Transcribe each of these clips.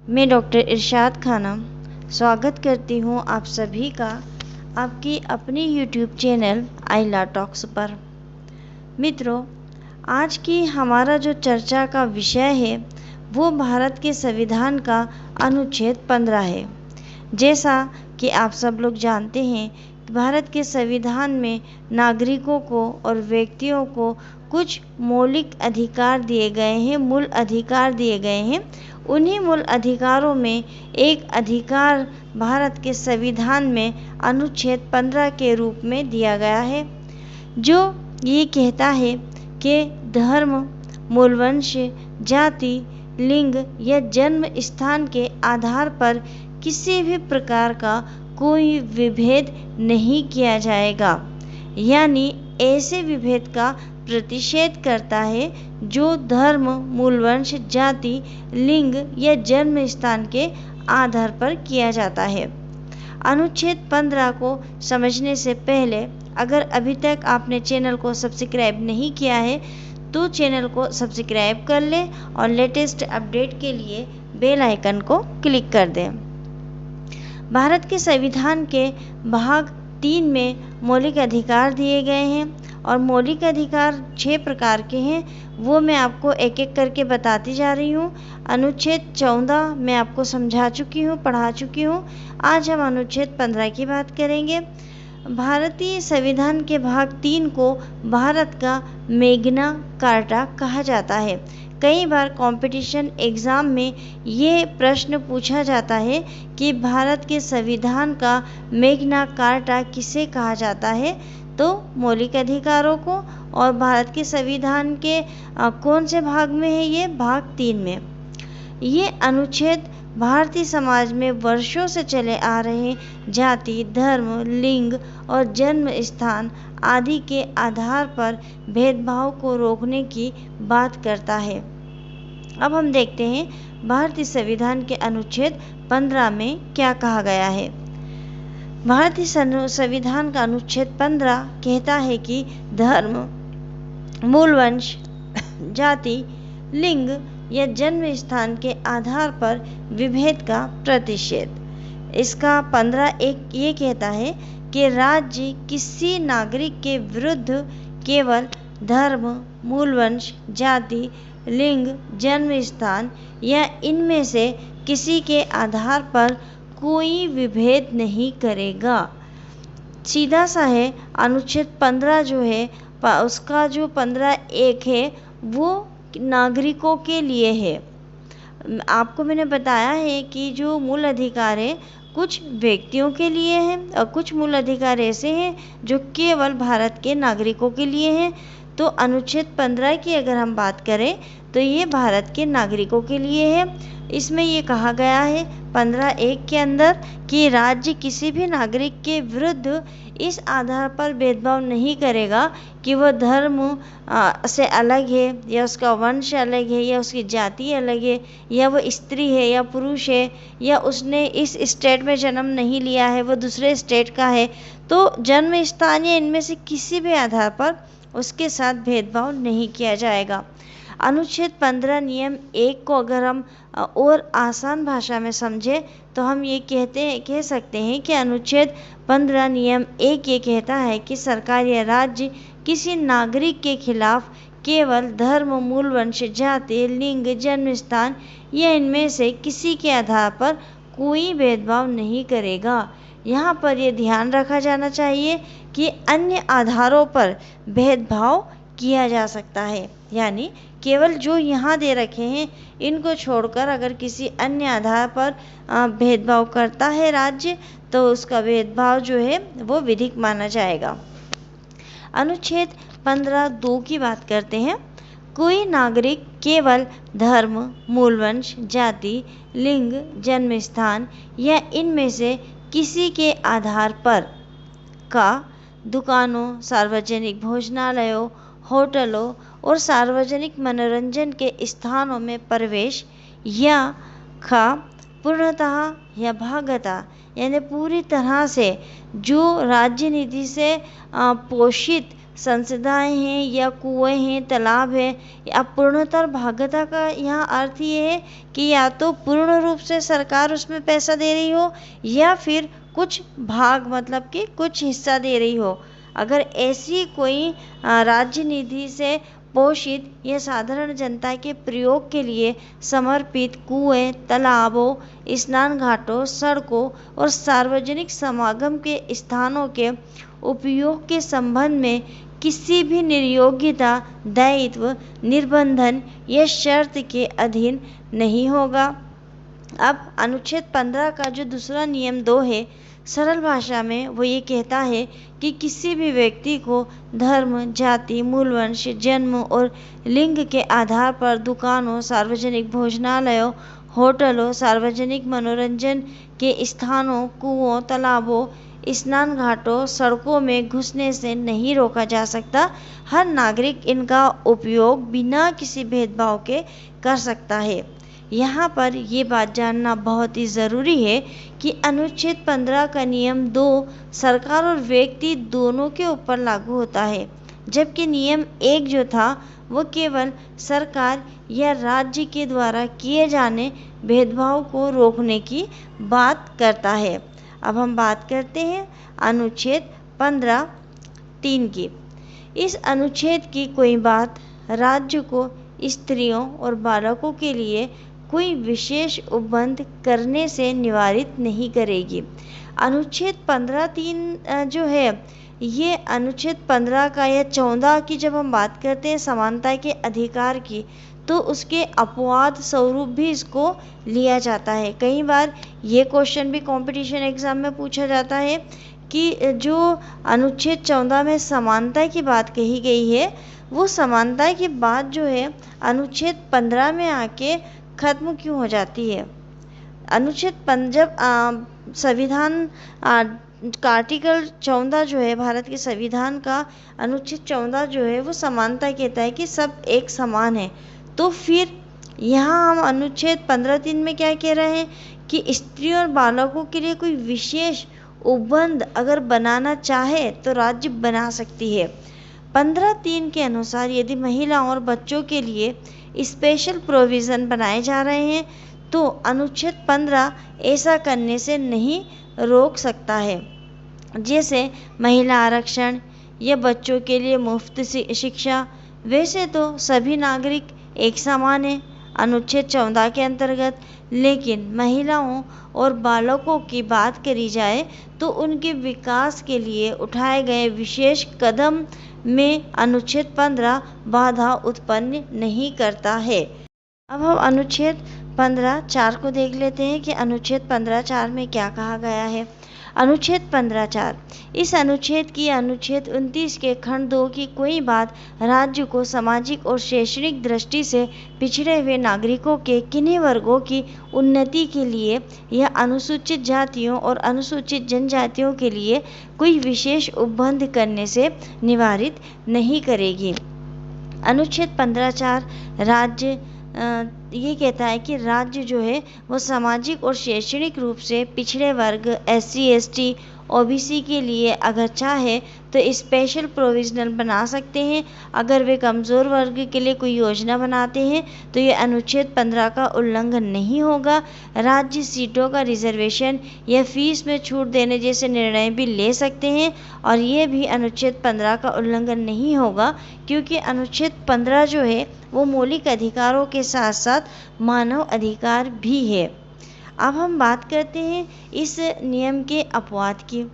मैं डॉक्टर इरशाद खानम स्वागत करती हूँ आप सभी का आपकी अपनी यूट्यूब चैनल आइला टॉक्स पर। मित्रों, आज की हमारा जो चर्चा का विषय है वो भारत के संविधान का अनुच्छेद 15 है। जैसा कि आप सब लोग जानते हैं, भारत के संविधान में नागरिकों को और व्यक्तियों को कुछ मौलिक अधिकार दिए गए हैं, मूल अधिकार दिए गए हैं। उन्हीं मूल अधिकारों में एक अधिकार भारत के संविधान में अनुच्छेद 15 के रूप में दिया गया है, जो ये कहता है कि धर्म, मूलवंश, जाति, लिंग या जन्म स्थान के आधार पर किसी भी प्रकार का कोई विभेद नहीं किया जाएगा। यानी ऐसे विभेद का प्रतिषेध करता है जो धर्म, मूलवंश, जाति, लिंग या जन्म स्थान के आधार पर किया जाता है। अनुच्छेद 15 को समझने से पहले अगर अभी तक आपने चैनल को सब्सक्राइब नहीं किया है तो चैनल को सब्सक्राइब कर लें और लेटेस्ट अपडेट के लिए बेल आइकन को क्लिक कर दें। भारत के संविधान के भाग 3 में मौलिक अधिकार दिए गए हैं और मौलिक अधिकार 6 प्रकार के हैं। वो मैं आपको एक एक करके बताती जा रही हूँ। अनुच्छेद 14 मैं आपको समझा चुकी हूँ, पढ़ा चुकी हूँ। आज हम अनुच्छेद 15 की बात करेंगे। भारतीय संविधान के भाग 3 को भारत का मैग्ना कार्टा कहा जाता है। कई बार कंपटीशन एग्ज़ाम में ये प्रश्न पूछा जाता है कि भारत के संविधान का मैग्ना कार्टा किसे कहा जाता है, तो मौलिक अधिकारों को। और भारत के संविधान के कौन से भाग में है ये? भाग 3 में। ये अनुच्छेद भारतीय समाज में वर्षों से चले आ रहे जाति, धर्म, लिंग और जन्म स्थान आदि के आधार पर भेदभाव को रोकने की बात करता है। अब हम देखते हैं भारतीय संविधान के अनुच्छेद 15 में क्या कहा गया है। भारतीय संविधान का अनुच्छेद 15 कहता है कि धर्म, मूलवंश, जाति, लिंग या जन्म स्थान के आधार पर विभेद का प्रतिषेध। इसका 15(1) ये कहता है कि राज्य किसी नागरिक के विरुद्ध केवल धर्म, मूलवंश, जाति, लिंग, जन्म स्थान या इनमें से किसी के आधार पर कोई विभेद नहीं करेगा। सीधा सा है। अनुच्छेद 15 जो है उसका जो 15(1) है वो नागरिकों के लिए है। आपको मैंने बताया है कि जो मूल अधिकार है कुछ व्यक्तियों के लिए हैं और कुछ मूल अधिकार ऐसे हैं जो केवल भारत के नागरिकों के लिए हैं। तो अनुच्छेद 15 की अगर हम बात करें तो ये भारत के नागरिकों के लिए है। इसमें ये कहा गया है 15(1) के अंदर कि राज्य किसी भी नागरिक के विरुद्ध इस आधार पर भेदभाव नहीं करेगा कि वह धर्म से अलग है या उसका वंश अलग है या उसकी जाति अलग है या वह स्त्री है या पुरुष है या उसने इस स्टेट में जन्म नहीं लिया है, वह दूसरे स्टेट का है। तो जन्म स्थान या इनमें से किसी भी आधार पर उसके साथ भेदभाव नहीं किया जाएगा। अनुच्छेद 15 नियम 1 को अगर हम और आसान भाषा में समझें तो हम ये कह सकते हैं कि अनुच्छेद 15 नियम 1 ये कहता है कि सरकार या राज्य किसी नागरिक के खिलाफ केवल धर्म, मूलवंश, जाति, लिंग, जन्म स्थान या इनमें से किसी के आधार पर कोई भेदभाव नहीं करेगा। यहाँ पर ये ध्यान रखा जाना चाहिए कि अन्य आधारों पर भेदभाव किया जा सकता है। यानी केवल जो यहाँ दे रखे हैं इनको छोड़कर अगर किसी अन्य आधार पर भेदभाव करता है राज्य तो उसका भेदभाव जो है वो विधिक माना जाएगा। अनुच्छेद 15(2) की बात करते हैं। कोई नागरिक केवल धर्म, मूलवंश, जाति, लिंग, जन्म स्थान या इनमें से किसी के आधार पर का दुकानों, सार्वजनिक भोजनालयों, होटलों और सार्वजनिक मनोरंजन के स्थानों में प्रवेश या का पूर्णतः या भागतः यानी पूरी तरह से जो राज्य नीति से पोषित संस्थाएं हैं या कुएं हैं, तालाब है, या पूर्णतर भागता का यहाँ अर्थ ये है कि या तो पूर्ण रूप से सरकार उसमें पैसा दे रही हो या फिर कुछ भाग मतलब कि कुछ हिस्सा दे रही हो। अगर ऐसी कोई राज्य निधि से पोषित या साधारण जनता के प्रयोग के लिए समर्पित कुएं, तालाबों, स्नान घाटों, सड़कों और सार्वजनिक समागम के स्थानों के उपयोग के संबंध में किसी भी निर्योग्यता, दायित्व, निर्बंधन या शर्त के अधीन नहीं होगा। अब अनुच्छेद 15 का जो दूसरा नियम 2 है, सरल भाषा में वो ये कहता है कि किसी भी व्यक्ति को धर्म, जाति, मूल वंश, जन्म और लिंग के आधार पर दुकानों, सार्वजनिक भोजनालयों, होटलों, सार्वजनिक मनोरंजन के स्थानों, कुओं, तालाबों, स्नान घाटों, सड़कों में घुसने से नहीं रोका जा सकता। हर नागरिक इनका उपयोग बिना किसी भेदभाव के कर सकता है। यहाँ पर ये बात जानना बहुत ही ज़रूरी है कि अनुच्छेद 15 का नियम 2 सरकार और व्यक्ति दोनों के ऊपर लागू होता है, जबकि नियम 1 जो था वो केवल सरकार या राज्य के द्वारा किए जाने भेदभाव को रोकने की बात करता है। अब हम बात करते हैं अनुच्छेद 15(3) की। इस अनुच्छेद की कोई बात राज्य को स्त्रियों और बालकों के लिए कोई विशेष उपबंध करने से निवारित नहीं करेगी। अनुच्छेद 15(3) जो है ये अनुच्छेद 15 का या 14 की जब हम बात करते हैं समानता के अधिकार की, तो उसके अपवाद स्वरूप भी इसको लिया जाता है। कई बार ये क्वेश्चन भी कंपटीशन एग्जाम में पूछा जाता है कि जो अनुच्छेद 14 में समानता की बात कही गई है, वो समानता की बात जो है अनुच्छेद 15 में आके खत्म क्यों हो जाती है। अनुच्छेद जब संविधान का आर्टिकल 14 जो है भारत के संविधान का अनुच्छेद 14 जो है वो समानता कहता है कि सब एक समान है। तो फिर यहाँ हम अनुच्छेद 15(3) में क्या कह रहे हैं कि स्त्री और बालकों के लिए कोई विशेष उपबंध अगर बनाना चाहे तो राज्य बना सकती है। 15(3) के अनुसार यदि महिलाओं और बच्चों के लिए स्पेशल प्रोविज़न बनाए जा रहे हैं तो अनुच्छेद 15 ऐसा करने से नहीं रोक सकता है। जैसे महिला आरक्षण या बच्चों के लिए मुफ्त शिक्षा। वैसे तो सभी नागरिक एक समान है अनुच्छेद 14 के अंतर्गत, लेकिन महिलाओं और बालकों की बात करी जाए तो उनके विकास के लिए उठाए गए विशेष कदम में अनुच्छेद 15 बाधा उत्पन्न नहीं करता है। अब हम अनुच्छेद 15(4) को देख लेते हैं कि अनुच्छेद 15(4) में क्या कहा गया है। अनुच्छेद 15(4) इस अनुच्छेद की अनुच्छेद 29 के खंड 2 की कोई बात राज्य को सामाजिक और शैक्षणिक दृष्टि से पिछड़े हुए नागरिकों के किन्हीं वर्गों की उन्नति के लिए या अनुसूचित जातियों और अनुसूचित जनजातियों के लिए कोई विशेष उपबंध करने से निवारित नहीं करेगी। अनुच्छेद 15(4) राज्य ये कहता है कि राज्य जो है वो सामाजिक और शैक्षणिक रूप से पिछड़े वर्ग SC ST OBC के लिए अगर चाहे तो स्पेशल प्रोविजनल बना सकते हैं। अगर वे कमज़ोर वर्ग के लिए कोई योजना बनाते हैं तो ये अनुच्छेद 15 का उल्लंघन नहीं होगा। राज्य सीटों का रिजर्वेशन या फीस में छूट देने जैसे निर्णय भी ले सकते हैं और ये भी अनुच्छेद 15 का उल्लंघन नहीं होगा, क्योंकि अनुच्छेद 15 जो है वो मौलिक अधिकारों के साथ साथ मानव अधिकार भी है। अब हम बात करते हैं इस नियम के अपवाद की।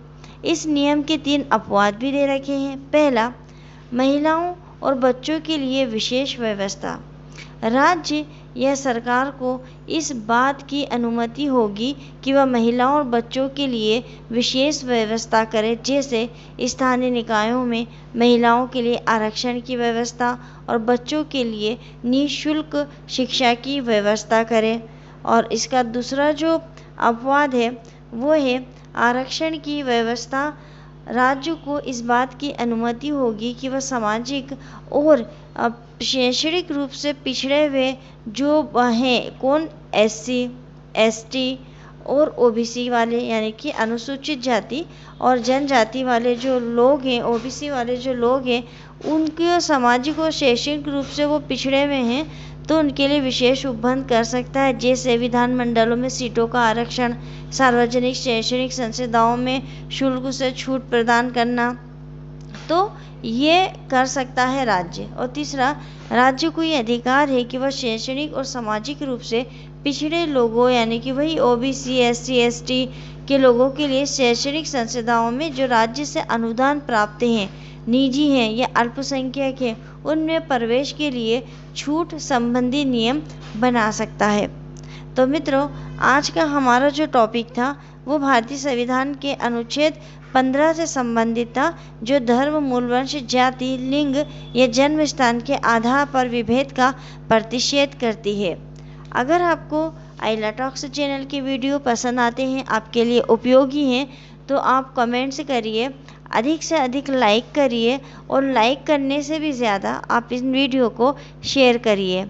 इस नियम के 3 अपवाद भी दे रखे हैं। पहला, महिलाओं और बच्चों के लिए विशेष व्यवस्था। राज्य या सरकार को इस बात की अनुमति होगी कि वह महिलाओं और बच्चों के लिए विशेष व्यवस्था करे, जैसे स्थानीय निकायों में महिलाओं के लिए आरक्षण की व्यवस्था और बच्चों के लिए निःशुल्क शिक्षा की व्यवस्था करे। और इसका दूसरा जो अपवाद है वो है आरक्षण की व्यवस्था। राज्य को इस बात की अनुमति होगी कि वह सामाजिक और शैक्षणिक रूप से पिछड़े हुए जो हैं SC ST और ओबीसी वाले यानी कि अनुसूचित जाति और जनजाति वाले जो लोग हैं, ओबीसी वाले जो लोग हैं, उनके सामाजिक और शैक्षणिक रूप से वो पिछड़े हुए हैं, तो उनके लिए विशेष उपबंध कर सकता है, जैसे विधानमंडलों में सीटों का आरक्षण, सार्वजनिक शैक्षणिक संस्थाओं में शुल्क से छूट प्रदान करना, तो ये कर सकता है राज्य। और तीसरा, राज्य को ये अधिकार है कि वह शैक्षणिक और सामाजिक रूप से पिछड़े लोगों यानी कि वही ओबीसी, एससी, एसटी के लोगों के लिए शैक्षणिक संस्थाओं में जो राज्य से अनुदान प्राप्त हैं, निजी हैं या अल्पसंख्यक हैं, उनमें प्रवेश के लिए छूट संबंधी नियम बना सकता है। तो मित्रों, आज का हमारा जो टॉपिक था वो भारतीय संविधान के अनुच्छेद 15 से संबंधित था, जो धर्म, मूल वंश, जाति, लिंग या जन्म स्थान के आधार पर विभेद का प्रतिषेध करती है। अगर आपको आइला टॉक्स चैनल के वीडियो पसंद आते हैं, आपके लिए उपयोगी हैं, तो आप कमेंट्स करिए, अधिक से अधिक लाइक करिए, और लाइक करने से भी ज़्यादा आप इस वीडियो को शेयर करिए।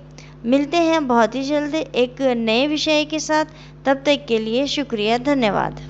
मिलते हैं बहुत ही जल्द एक नए विषय के साथ। तब तक के लिए शुक्रिया, धन्यवाद।